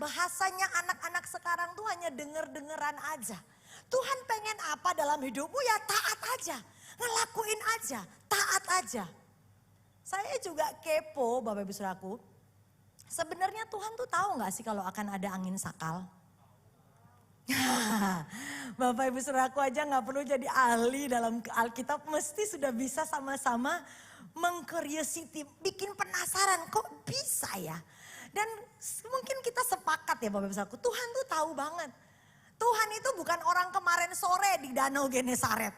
bahasanya anak-anak sekarang tuh hanya denger-dengeran aja. Tuhan pengen apa dalam hidupmu ya taat aja. Ngelakuin aja, taat aja. Saya juga kepo Bapak Ibu Saudaraku. Sebenarnya Tuhan tuh tahu gak sih kalau akan ada angin sakal? Bapak Ibu Saudaraku aja gak perlu jadi ahli dalam Alkitab. Mesti sudah bisa sama-sama meng-curiosity, bikin penasaran kok bisa ya. Dan mungkin kita sepakat ya Bapak Ibu Saudaraku, Tuhan tuh tahu banget. Tuhan itu bukan orang kemarin sore di Danau Genesaret.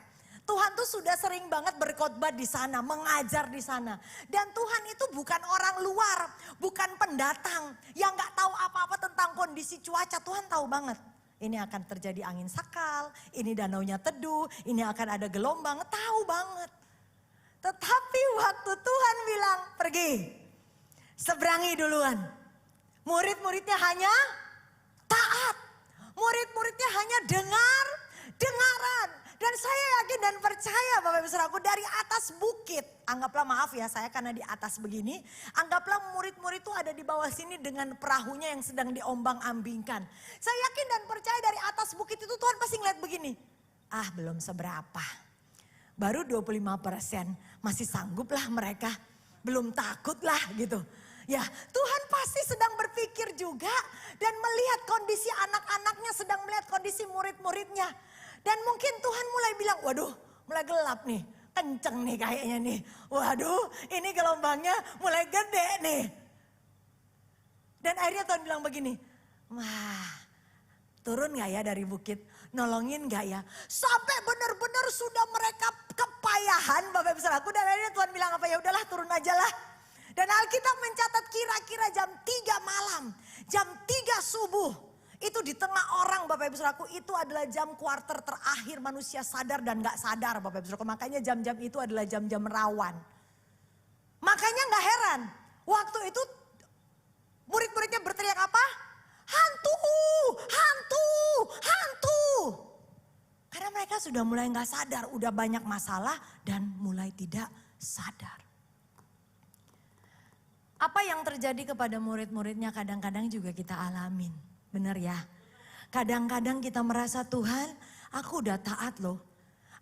Tuhan tuh sudah sering banget berkhotbah di sana, mengajar di sana. Dan Tuhan itu bukan orang luar, bukan pendatang yang gak tahu apa-apa tentang kondisi cuaca. Tuhan tahu banget. Ini akan terjadi angin sakal, ini danaunya teduh, ini akan ada gelombang, tahu banget. Tetapi waktu Tuhan bilang pergi, seberangi duluan. Murid-muridnya hanya taat, murid-muridnya hanya dengaran. Dan saya yakin dan percaya Bapak Ibu Saudaraku dari atas bukit. Anggaplah maaf ya saya karena di atas begini. Anggaplah murid-murid itu ada di bawah sini dengan perahunya yang sedang diombang-ambingkan. Saya yakin dan percaya dari atas bukit itu Tuhan pasti ngeliat begini. Ah belum seberapa. Baru 25%. Masih sanggup lah mereka. Belum takut lah gitu. Ya Tuhan pasti sedang berpikir juga. Dan melihat kondisi anak-anaknya, sedang melihat kondisi murid-muridnya. Dan mungkin Tuhan mulai bilang, waduh mulai gelap nih, kenceng nih kayaknya nih. Waduh ini gelombangnya mulai gede nih. Dan akhirnya Tuhan bilang begini, wah turun gak ya dari bukit, nolongin gak ya. Sampai benar-benar sudah mereka kepayahan Bapak Ibu Saudaraku. Dan akhirnya Tuhan bilang apa, ya udahlah turun aja lah. Dan Alkitab mencatat kira-kira jam 3 malam, jam 3 subuh. Itu di tengah orang Bapak Ibu Saudaraku, itu adalah jam kuarter terakhir manusia sadar dan gak sadar Bapak Ibu Saudaraku. Makanya jam-jam itu adalah jam-jam rawan. Makanya gak heran, waktu itu murid-muridnya berteriak apa? Hantu, hantu, hantu. Karena mereka sudah mulai gak sadar, udah banyak masalah dan mulai tidak sadar. Apa yang terjadi kepada murid-muridnya kadang-kadang juga kita alamin. Benar ya, kadang-kadang kita merasa Tuhan aku udah taat loh.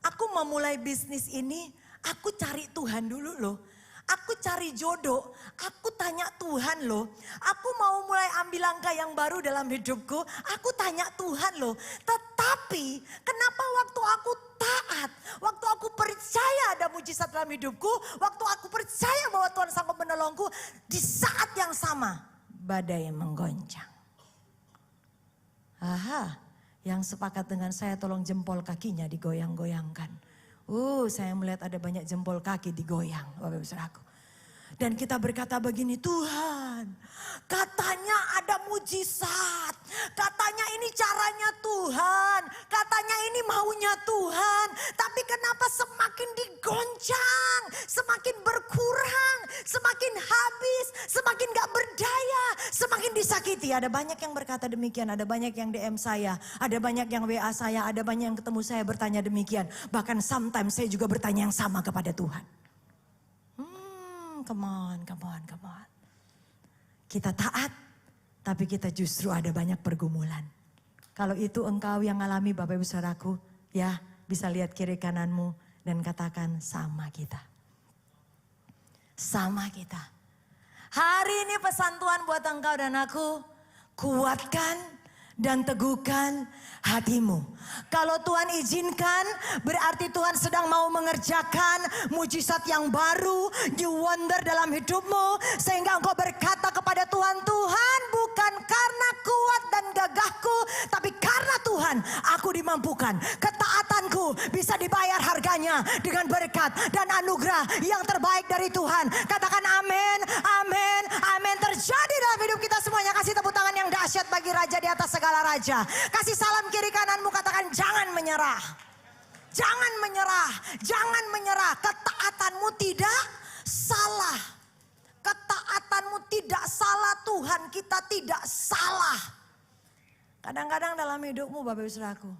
Aku mau mulai bisnis ini, aku cari Tuhan dulu loh. Aku cari jodoh, aku tanya Tuhan loh. Aku mau mulai ambil langkah yang baru dalam hidupku, aku tanya Tuhan loh. Tetapi kenapa waktu aku taat, waktu aku percaya ada mujizat dalam hidupku, waktu aku percaya bahwa Tuhan sanggup menolongku, di saat yang sama badai menggoncang. Aha, yang sepakat dengan saya tolong jempol kakinya digoyang-goyangkan. Saya melihat ada banyak jempol kaki digoyang, Bapak Ibu Saudaraku. Dan kita berkata begini, Tuhan katanya ada mujizat, katanya ini caranya Tuhan, katanya ini maunya Tuhan. Tapi kenapa semakin digoncang, semakin berkurang, semakin habis, semakin gak berdaya, semakin disakiti. Ada banyak yang berkata demikian, ada banyak yang DM saya, ada banyak yang WA saya, ada banyak yang ketemu saya bertanya demikian. Bahkan sometimes saya juga bertanya yang sama kepada Tuhan. Come on. Kita taat, tapi kita justru ada banyak pergumulan. Kalau itu engkau yang alami Bapak Ibu Saudaraku, ya bisa lihat kiri kananmu dan katakan sama kita. Sama kita. Hari ini pesan Tuhan buat engkau dan aku, kuatkan dan teguhkan hatimu. Kalau Tuhan izinkan, berarti Tuhan sedang mau mengerjakan mujizat yang baru, new wonder dalam hidupmu. Sehingga engkau berkata kepada Tuhan, Tuhan bukan karena kuat dan gagahku, tapi karena Tuhan aku dimampukan. Ketaatanku bisa dibayar harganya dengan berkat dan anugerah yang terbaik dari Tuhan. Katakan amin, amin, amin. Terjadi dalam hidup kita semuanya. Kasih tepuk tangan yang dahsyat bagi Raja di atas segala raja. Kasih salam kiri kananmu, katakan jangan menyerah. Jangan menyerah, jangan menyerah. Ketaatanmu tidak salah. Ketaatanmu tidak salah, Tuhan kita tidak salah. Kadang-kadang dalam hidupmu Bapak Ibu Saudaraku,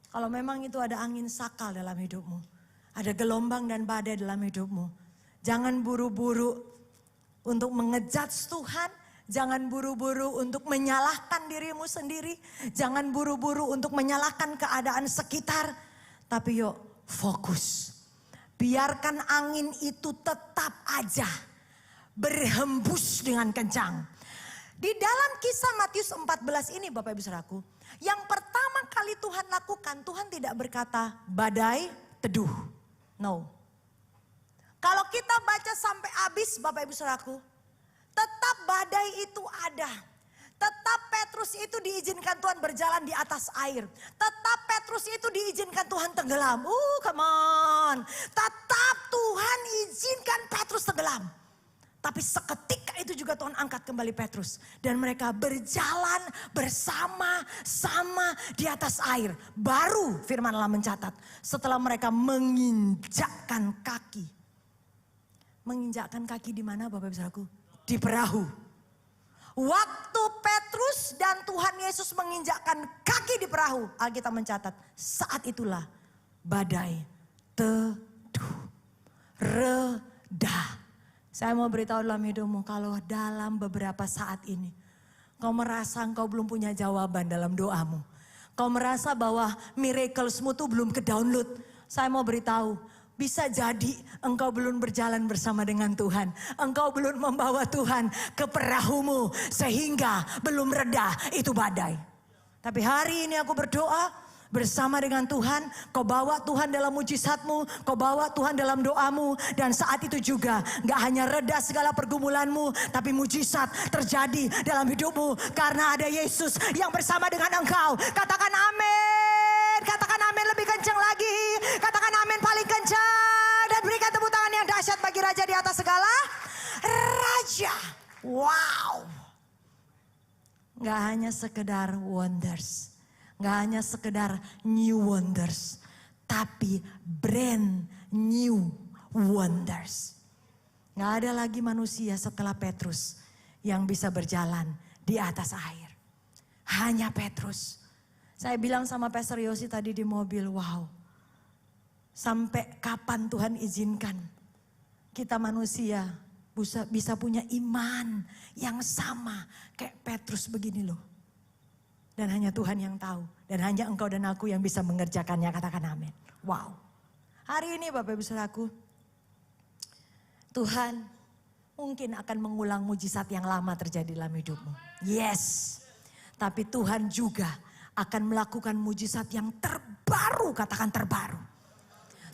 kalau memang itu ada angin sakal dalam hidupmu, ada gelombang dan badai dalam hidupmu, jangan buru-buru untuk mengejudge Tuhan. Jangan buru-buru untuk menyalahkan dirimu sendiri. Jangan buru-buru untuk menyalahkan keadaan sekitar. Tapi yuk fokus. Biarkan angin itu tetap aja berhembus dengan kencang. Di dalam kisah Matius 14 ini Bapak Ibu Saudaraku. Yang pertama kali Tuhan lakukan, Tuhan tidak berkata badai teduh. No. Kalau kita baca sampai habis Bapak Ibu Saudaraku. Tetap badai itu ada. Tetap Petrus itu diizinkan Tuhan berjalan di atas air. Tetap Petrus itu diizinkan Tuhan tenggelam. Come on. Tetap Tuhan izinkan Petrus tenggelam. Tapi seketika itu juga Tuhan angkat kembali Petrus. Dan mereka berjalan bersama-sama di atas air. Baru firman Allah mencatat. Setelah mereka menginjakkan kaki. Menginjakkan kaki di mana Bapak Ibu Saudaraku? Di perahu. Waktu Petrus dan Tuhan Yesus menginjakkan kaki di perahu. Alkitab mencatat saat itulah badai teduh. Reda. Saya mau beritahu dalam hidupmu kalau dalam beberapa saat ini. Kau merasa engkau belum punya jawaban dalam doamu. Kau merasa bahwa miraclesmu tuh belum ke-download. Saya mau beritahu. Bisa jadi engkau belum berjalan bersama dengan Tuhan. Engkau belum membawa Tuhan ke perahumu. Sehingga belum reda itu badai. Tapi hari ini aku berdoa bersama dengan Tuhan. Kau bawa Tuhan dalam mujizatmu. Kau bawa Tuhan dalam doamu. Dan saat itu juga gak hanya reda segala pergumulanmu. Tapi mujizat terjadi dalam hidupmu. Karena ada Yesus yang bersama dengan engkau. Katakan amin. Katakan amin lebih kencang lagi. Katakan amin paling kencang. Dan berikan tepuk tangan yang dahsyat bagi Raja di atas segala Raja. Wow. Gak hanya sekedar wonders. Gak hanya sekedar new wonders. Tapi brand new wonders. Gak ada lagi manusia setelah Petrus yang bisa berjalan di atas air. Hanya Petrus. Saya bilang sama Pastor Yosi tadi di mobil, wow. Sampai kapan Tuhan izinkan kita manusia bisa punya iman yang sama kayak Petrus begini loh. Dan hanya Tuhan yang tahu. Dan hanya engkau dan aku yang bisa mengerjakannya, katakan amin. Wow. Hari ini Bapak Ibu Saudaraku, Tuhan mungkin akan mengulang mujizat yang lama terjadi dalam hidupmu. Yes. Tapi Tuhan juga akan melakukan mujizat yang terbaru, katakan terbaru.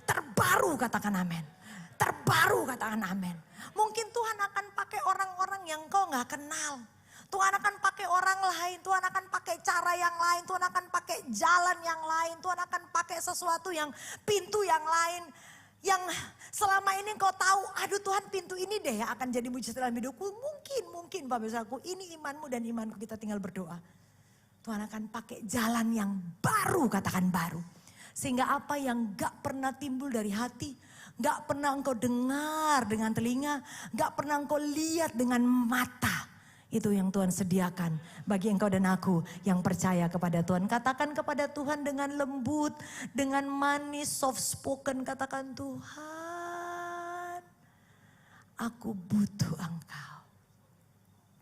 Terbaru, katakan amin. Terbaru, katakan amin. Mungkin Tuhan akan pakai orang-orang yang kau gak kenal. Tuhan akan pakai orang lain, Tuhan akan pakai cara yang lain, Tuhan akan pakai jalan yang lain, Tuhan akan pakai sesuatu yang pintu yang lain. Yang selama ini kau tahu, aduh Tuhan pintu ini deh yang akan jadi mujizat dalam hidupku. Mungkin Bapak Saudaraku, ini imanmu dan imanku, kita tinggal berdoa. Tuhan akan pakai jalan yang baru, katakan baru. Sehingga apa yang gak pernah timbul dari hati, gak pernah engkau dengar dengan telinga, gak pernah engkau lihat dengan mata. Itu yang Tuhan sediakan bagi engkau dan aku yang percaya kepada Tuhan. Katakan kepada Tuhan dengan lembut, dengan manis, soft spoken. Katakan Tuhan, aku butuh engkau.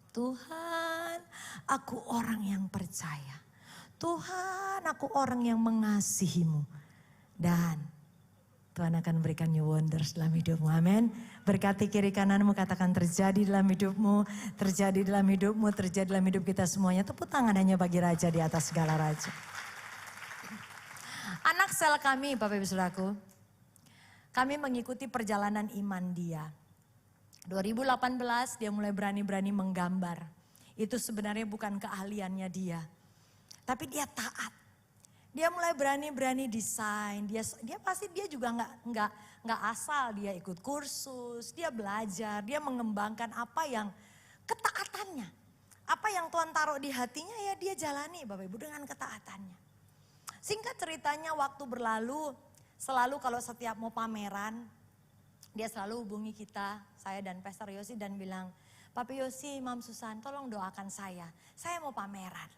Tuhan, aku orang yang percaya. Tuhan, aku orang yang mengasihimu. Dan Tuhan akan berikan new wonders dalam hidupmu. Amin. Berkati kiri kananmu, katakan terjadi dalam hidupmu. Terjadi dalam hidupmu, terjadi dalam hidup kita semuanya. Tepuk tangan hanya bagi Raja di atas segala Raja. Anak sel kami, Bapak Ibu Saudaraku. Kami mengikuti perjalanan iman dia. 2018 dia mulai berani-berani menggambar. Itu sebenarnya bukan keahliannya dia. Tapi dia taat. Dia mulai berani-berani desain. Dia pasti dia juga nggak asal, dia ikut kursus, dia belajar, dia mengembangkan apa yang ketaatannya. Apa yang Tuhan taruh di hatinya ya dia jalani Bapak Ibu dengan ketaatannya. Singkat ceritanya waktu berlalu, selalu kalau setiap mau pameran, dia selalu hubungi kita, saya dan Pastor Yosi dan bilang, Papi Yosi, Mam Susan tolong doakan saya mau pameran.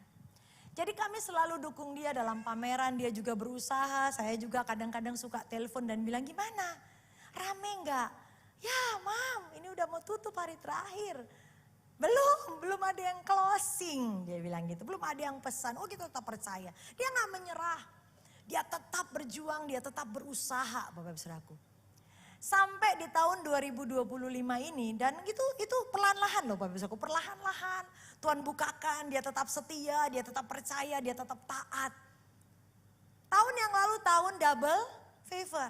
Jadi kami selalu dukung dia dalam pameran, dia juga berusaha, saya juga kadang-kadang suka telepon dan bilang gimana, rame enggak? Ya Mam, ini udah mau tutup hari terakhir. belum ada yang closing, dia bilang gitu. Belum ada yang pesan, oh kita tetap percaya. Dia gak menyerah, dia tetap berjuang, dia tetap berusaha Bapak Ibu Saudaraku. Sampai di tahun 2025 ini, dan itu perlahan-lahan loh Bapak Ibu Saudaraku, perlahan-lahan. Tuhan bukakan, dia tetap setia, dia tetap percaya, dia tetap taat. Tahun yang lalu tahun double favor.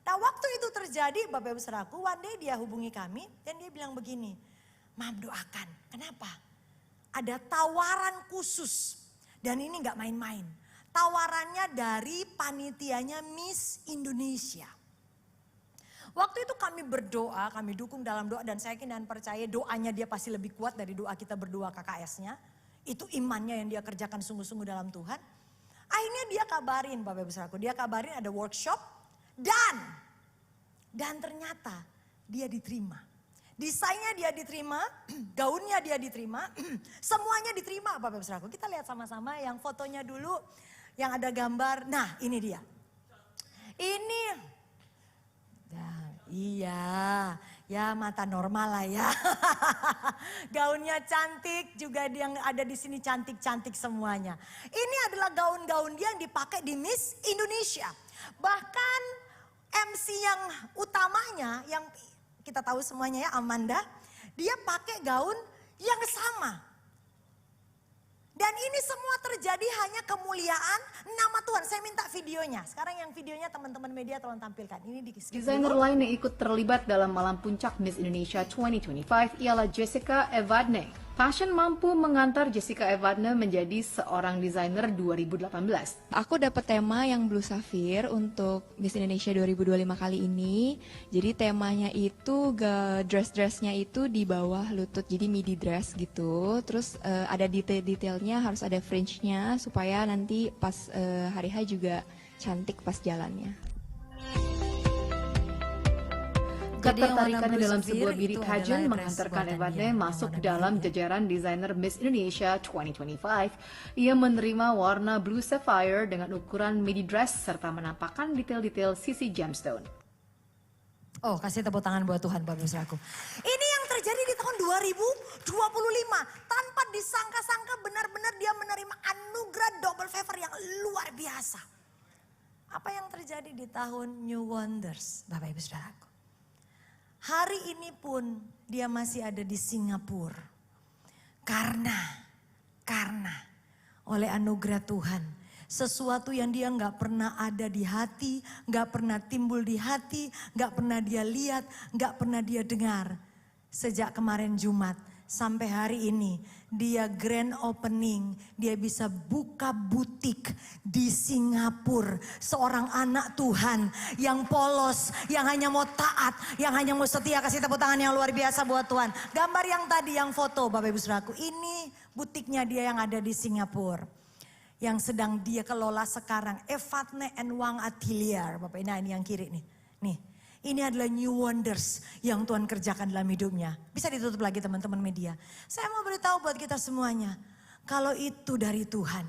Nah waktu itu terjadi Bapak Ibu Saudaraku, one day dia hubungi kami dan dia bilang begini, Mam doakan, kenapa? Ada tawaran khusus dan ini gak main-main. Tawarannya dari panitianya Miss Indonesia. Waktu itu kami berdoa, kami dukung dalam doa dan saya yakin dan percaya doanya dia pasti lebih kuat dari doa kita berdua KKS-nya. Itu imannya yang dia kerjakan sungguh-sungguh dalam Tuhan. Akhirnya dia kabarin Bapak Ibu Saudaraku, dia kabarin ada workshop dan ternyata dia diterima. Desainnya dia diterima, gaunnya dia diterima, semuanya diterima Bapak Ibu Saudaraku. Kita lihat sama-sama yang fotonya dulu, yang ada gambar. Nah ini dia. Ini, iya, ya mata normal lah ya. Gaunnya cantik, juga yang ada di sini cantik-cantik semuanya. Ini adalah gaun-gaun dia yang dipakai di Miss Indonesia. Bahkan MC yang utamanya, yang kita tahu semuanya ya Amanda, dia pakai gaun yang sama. Dan ini semua terjadi hanya kemuliaan nama Tuhan. Saya minta videonya. Sekarang yang videonya teman-teman media tolong tampilkan. Ini di Desainer lain yang ikut terlibat dalam malam puncak Miss Indonesia 2025 ialah Jessica Evadne. Fashion mampu mengantar Jessica Evadne menjadi seorang desainer 2018. Aku dapat tema yang Blue Sapphire untuk Miss Indonesia 2025 kali ini. Jadi temanya itu dress-dressnya itu di bawah lutut, jadi midi dress gitu. Terus ada detail-detailnya, harus ada fringe-nya supaya nanti pas hari H juga cantik pas jalannya. Ketertarikannya dalam sebuah bidik pageant menghantarkan Evadne masuk dalam jajaran desainer Miss Indonesia 2025. Ia menerima warna Blue Sapphire dengan ukuran midi dress serta menampakkan detail-detail sisi gemstone. Oh, kasih tepuk tangan buat Tuhan Bapak Ibu Saudaraku. Ini yang terjadi di tahun 2025. Tanpa disangka-sangka benar-benar dia menerima anugerah double favor yang luar biasa. Apa yang terjadi di tahun New Wonders Bapak Ibu Saudaraku? Hari ini pun dia masih ada di Singapura. Karena oleh anugerah Tuhan, sesuatu yang dia nggak pernah ada di hati, nggak pernah timbul di hati, nggak pernah dia lihat, nggak pernah dia dengar. Sejak kemarin Jumat sampai hari ini dia grand opening, dia bisa buka butik di Singapura. Seorang anak Tuhan yang polos, yang hanya mau taat, yang hanya mau setia. Kasih tepuk tangan yang luar biasa buat Tuhan. Gambar yang tadi yang foto Bapak Ibu Saudaraku, ini butiknya dia yang ada di Singapura. Yang sedang dia kelola sekarang, Evadne and Wang Atelier. Bapak ini yang kiri nih. Nih. Ini adalah new wonders yang Tuhan kerjakan dalam hidupnya. Bisa ditutup lagi teman-teman media. Saya mau beritahu buat kita semuanya. Kalau itu dari Tuhan.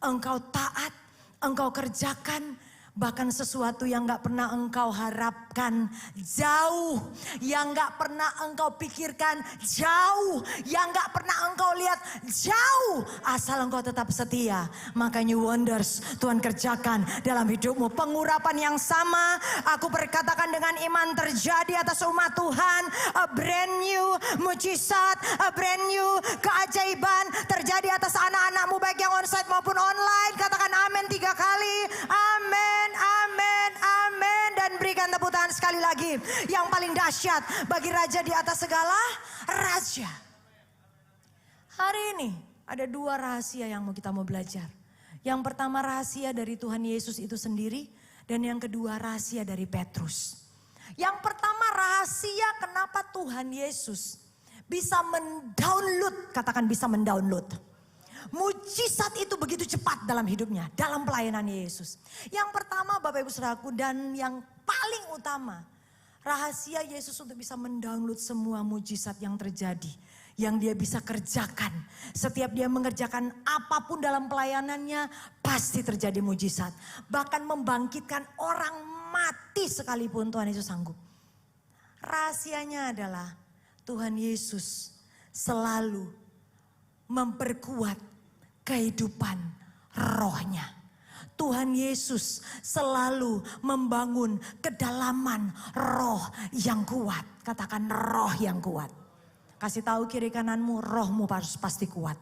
Engkau taat, engkau kerjakan. Bahkan sesuatu yang gak pernah engkau harapkan jauh. Yang gak pernah engkau pikirkan jauh. Yang gak pernah engkau lihat jauh. Asal engkau tetap setia. Maka new wonders Tuhan kerjakan dalam hidupmu. Pengurapan yang sama aku berkatakan dengan iman terjadi atas umat Tuhan. A brand new mujizat, a brand new keajaiban terjadi atas anak-anakmu baik yang onsite maupun online. Katakan amin 3 kali. Amin. Amin, amin. Dan berikan tepuk tangan sekali lagi. Yang paling dahsyat bagi raja di atas segala raja. Hari ini ada 2 rahasia yang kita mau belajar. Yang pertama rahasia dari Tuhan Yesus itu sendiri. Dan yang kedua rahasia dari Petrus. Yang pertama rahasia kenapa Tuhan Yesus bisa mendownload. Katakan bisa mendownload. Mujizat itu begitu cepat dalam hidupnya, dalam pelayanan Yesus. Yang pertama Bapak Ibu Saudaraku dan yang paling utama, rahasia Yesus untuk bisa mendownload semua mujizat yang terjadi. Yang dia bisa kerjakan. Setiap dia mengerjakan apapun dalam pelayanannya, pasti terjadi mujizat. Bahkan membangkitkan orang mati sekalipun Tuhan Yesus sanggup. Rahasianya adalah Tuhan Yesus selalu memperkuat kehidupan rohnya. Tuhan Yesus selalu membangun kedalaman roh yang kuat. Katakan roh yang kuat. Kasih tahu kiri kananmu, rohmu harus pasti kuat.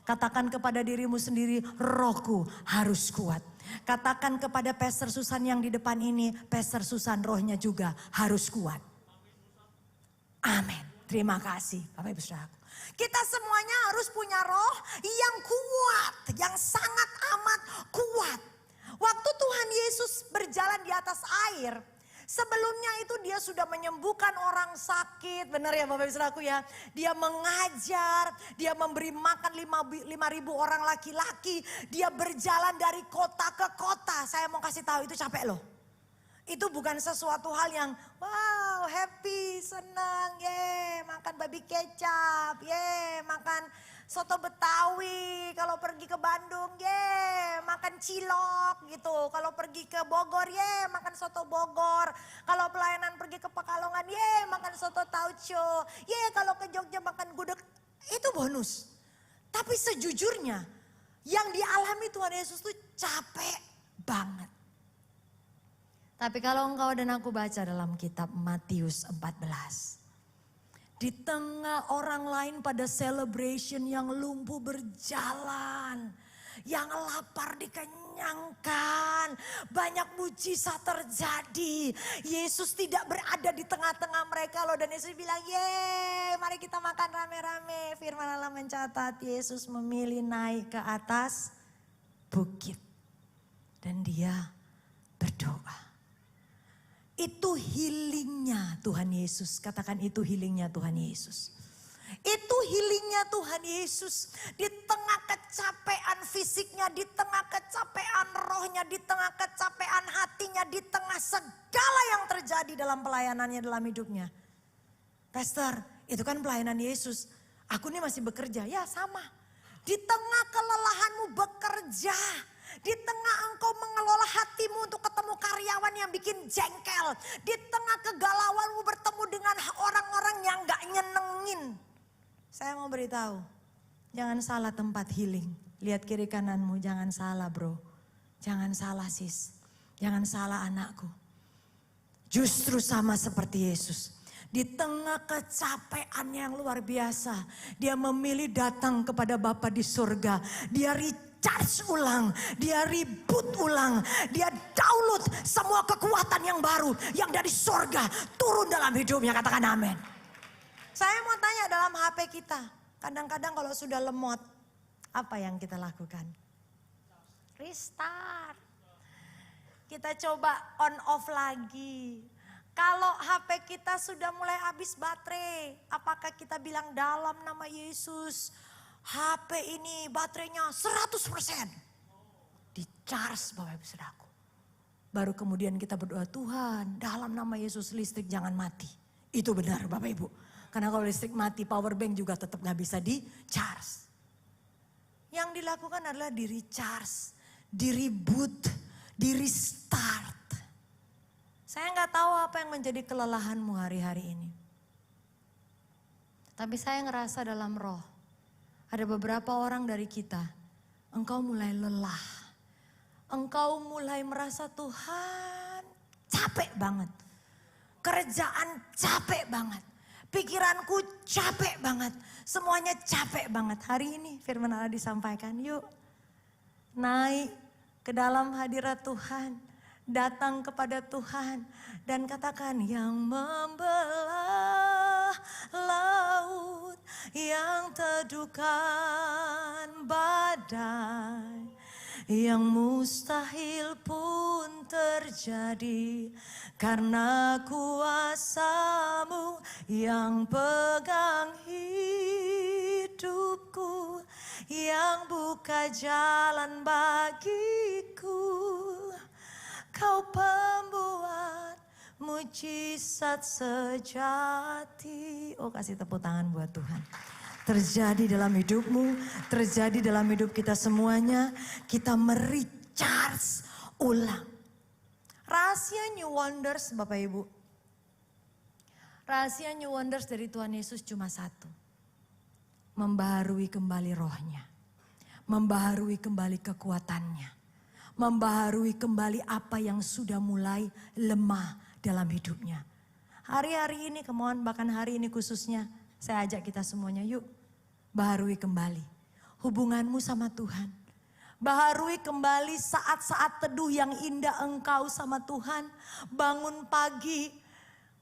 Katakan kepada dirimu sendiri, rohku harus kuat. Katakan kepada Pastor Susan yang di depan ini, Pastor Susan rohnya juga harus kuat. Amin. Terima kasih Bapak Ibu Saudaraku. Kita semuanya harus punya roh yang kuat, yang sangat amat kuat. Waktu Tuhan Yesus berjalan di atas air, sebelumnya itu dia sudah menyembuhkan orang sakit. Benar ya Bapak Ibu Saudaraku ya. Dia mengajar, dia memberi makan 5.000 orang laki-laki. Dia berjalan dari kota ke kota. Saya mau kasih tahu itu capek loh. Itu bukan sesuatu hal yang wow happy, senang, makan babi kecap, makan soto Betawi, kalau pergi ke Bandung, makan cilok gitu. Kalau pergi ke Bogor, makan soto Bogor. Kalau pelayanan pergi ke Pekalongan, makan soto tauco. Kalau ke Jogja makan gudeg, itu bonus. Tapi sejujurnya, yang dialami Tuhan Yesus tuh capek banget. Tapi kalau engkau dan aku baca dalam kitab Matius 14. Di tengah orang lain pada celebration yang lumpuh berjalan. Yang lapar dikenyangkan. Banyak mujizat terjadi. Yesus tidak berada di tengah-tengah mereka loh. Dan Yesus bilang, mari kita makan rame-rame. Firman Allah mencatat Yesus memilih naik ke atas bukit. Dan dia berdoa. Itu healingnya Tuhan Yesus. Katakan itu healingnya Tuhan Yesus. Itu healingnya Tuhan Yesus. Di tengah kecapean fisiknya, di tengah kecapean rohnya, di tengah kecapean hatinya, di tengah segala yang terjadi dalam pelayanannya, dalam hidupnya. Pastor, itu kan pelayanan Yesus. Aku ini masih bekerja, ya sama. Di tengah kelelahanmu bekerja. Di tengah engkau mengelola hatimu untuk ketemu karyawan yang bikin jengkel. Di tengah kegalauanmu bertemu dengan orang-orang yang gak nyenengin. Saya mau beritahu, jangan salah tempat healing. Lihat kiri kananmu, jangan salah bro. Jangan salah sis. Jangan salah anakku. Justru sama seperti Yesus. Di tengah kecapean yang luar biasa. Dia memilih datang kepada Bapa di surga. Dia charge ulang, dia reboot ulang, dia download semua kekuatan yang baru yang dari surga turun dalam hidupnya. Katakan amin. Saya mau tanya dalam HP kita, kadang-kadang kalau sudah lemot, apa yang kita lakukan? Restart. Kita coba on off lagi. Kalau HP kita sudah mulai habis baterai, apakah kita bilang dalam nama Yesus, HP ini baterainya 100%. Di charge Bapak Ibu Saudaraku. Baru kemudian kita berdoa, Tuhan dalam nama Yesus listrik jangan mati. Itu benar Bapak Ibu. Karena kalau listrik mati power bank juga tetap gak bisa di charge. Yang dilakukan adalah di recharge, di reboot, di restart. Saya gak tahu apa yang menjadi kelelahanmu hari-hari ini. Tapi saya ngerasa dalam roh. Ada beberapa orang dari kita, engkau mulai lelah. Engkau mulai merasa Tuhan capek banget. Kerjaan capek banget. Pikiranku capek banget. Semuanya capek banget. Hari ini firman Allah disampaikan, yuk naik ke dalam hadirat Tuhan. Datang kepada Tuhan dan katakan yang membelah laut, yang teduhkan badai, yang mustahil pun terjadi karena kuasa-Mu yang pegang hidupku, yang buka jalan bagiku. Kau pembuat mujizat sejati. Oh, kasih tepuk tangan buat Tuhan. Terjadi dalam hidupmu, terjadi dalam hidup kita semuanya. Kita merecharge ulang. Rahasia New Wonders Bapak Ibu. Rahasia New Wonders dari Tuhan Yesus cuma satu. membaharui kembali rohnya, membaharui kembali kekuatannya, membaharui kembali apa yang sudah mulai lemah dalam hidupnya. Hari-hari ini, kemauan bahkan hari ini khususnya, saya ajak kita semuanya, yuk baharui kembali hubunganmu sama Tuhan. Baharui kembali saat-saat teduh yang indah engkau sama Tuhan. Bangun pagi,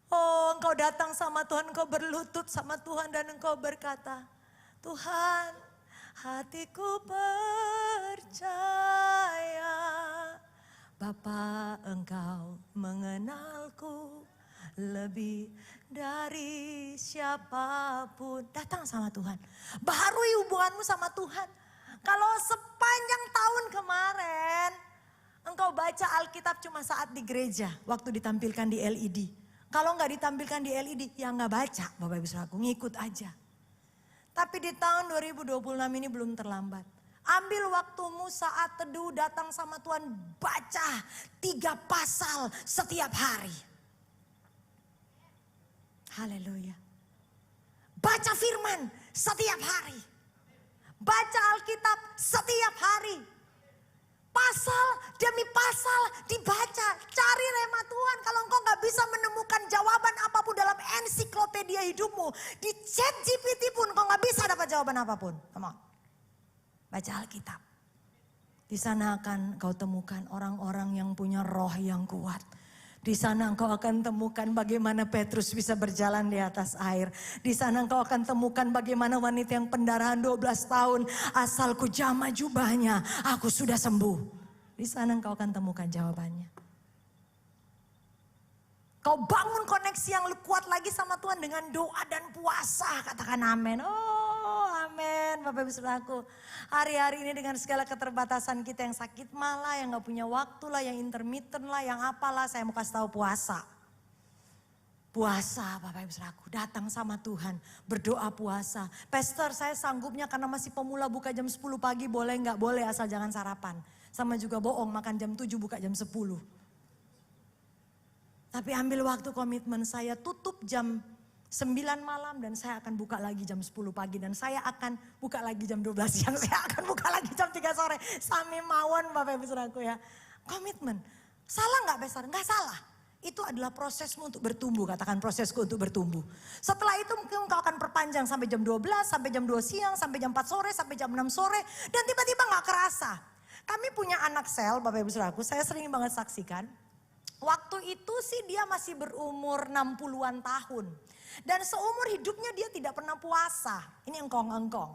oh engkau datang sama Tuhan, engkau berlutut sama Tuhan dan engkau berkata, Tuhan, hatiku percaya, Bapa engkau mengenalku lebih dari siapapun. Datang sama Tuhan. Baharui hubunganmu sama Tuhan. Kalau sepanjang tahun kemarin engkau baca Alkitab cuma saat di gereja, waktu ditampilkan di LED. Kalau nggak ditampilkan di LED, ya nggak baca, Bapak Ibu Saudaraku, ngikut aja. Tapi di tahun 2026 ini belum terlambat. Ambil waktumu saat teduh, datang sama Tuhan, baca 3 pasal setiap hari. Haleluya. Baca firman setiap hari. Baca Alkitab setiap hari. Pasal demi pasal dibaca. Cari rema Tuhan. Kalau engkau gak bisa menemukan jawaban apapun dalam ensiklopedia hidupmu. Di ChatGPT pun engkau gak bisa dapat jawaban apapun. Come on. Baca Alkitab. Di sana akan kau temukan orang-orang yang punya roh yang kuat. Di sana engkau akan temukan bagaimana Petrus bisa berjalan di atas air. Di sana engkau akan temukan bagaimana wanita yang pendarahan 12 tahun. Asalku jamah jubahnya, aku sudah sembuh. Di sana engkau akan temukan jawabannya. Kau bangun koneksi yang kuat lagi sama Tuhan dengan doa dan puasa. Katakan amin. Oh amin Bapak Ibu Saudaraku. Hari-hari ini dengan segala keterbatasan kita yang sakit malah, yang gak punya waktu lah, yang intermittent lah, yang apalah, saya mau kasih tahu puasa. Puasa Bapak Ibu Saudaraku, datang sama Tuhan, berdoa puasa. Pastor saya sanggupnya karena masih pemula buka jam 10 pagi, boleh gak? Boleh asal jangan sarapan. Sama juga bohong makan jam 7 buka jam 10. Tapi ambil waktu komitmen, saya tutup jam 9 malam dan saya akan buka lagi jam 10 pagi. Dan saya akan buka lagi jam 12 siang, saya akan buka lagi jam 3 sore. Sami mawon Bapak Ibu Saudaraku ya. Komitmen, salah gak Pastor? Gak salah. Itu adalah prosesmu untuk bertumbuh, katakan prosesku untuk bertumbuh. Setelah itu mungkin engkau akan perpanjang sampai jam 12, sampai jam 2 siang, sampai jam 4 sore, sampai jam 6 sore. Dan tiba-tiba gak kerasa. Kami punya anak sel Bapak Ibu Saudaraku, saya sering banget saksikan. Waktu itu sih dia masih berumur 60-an tahun. Dan seumur hidupnya dia tidak pernah puasa. Ini engkong-engkong.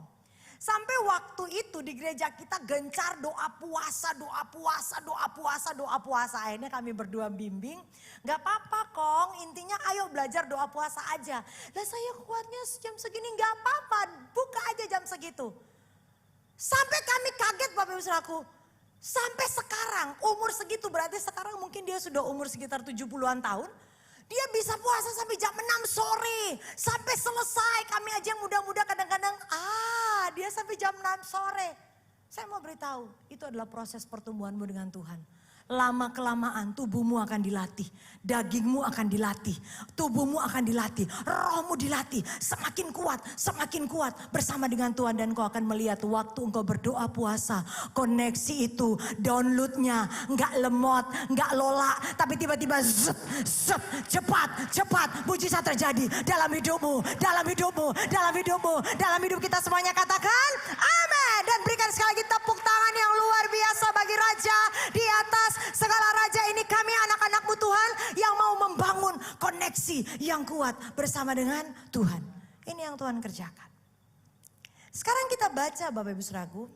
Sampai waktu itu di gereja kita gencar doa puasa, doa puasa, doa puasa, doa puasa. Akhirnya kami berdua bimbing. Gak apa-apa Kong, intinya ayo belajar doa puasa aja. Lah saya kuatnya jam segini, gak apa-apa, buka aja jam segitu. Sampai kami kaget Bapak Ibu Saudaraku. Sampai sekarang umur segitu, berarti sekarang mungkin dia sudah umur sekitar 70-an tahun. Dia bisa puasa sampai jam 6 sore. Sampai selesai, kami aja yang muda-muda kadang-kadang dia sampai jam 6 sore. Saya mau beritahu, itu adalah proses pertumbuhanmu dengan Tuhan. Lama-kelamaan tubuhmu akan dilatih, dagingmu akan dilatih, tubuhmu akan dilatih, rohmu dilatih. Semakin kuat bersama dengan Tuhan. Dan kau akan melihat waktu engkau berdoa puasa, koneksi itu downloadnya gak lemot, gak lola. Tapi tiba-tiba cepat mujizat terjadi dalam hidupmu, dalam hidupmu, dalam hidupmu, dalam hidup kita semuanya. Katakan amin. Dan berikan sekali lagi tepuk tangan yang luar biasa bagi Raja di atas segala raja ini. Kami anak-anakmu Tuhan yang mau membangun koneksi yang kuat bersama dengan Tuhan. Ini yang Tuhan kerjakan. Sekarang kita baca Bapak Ibu Saudaraku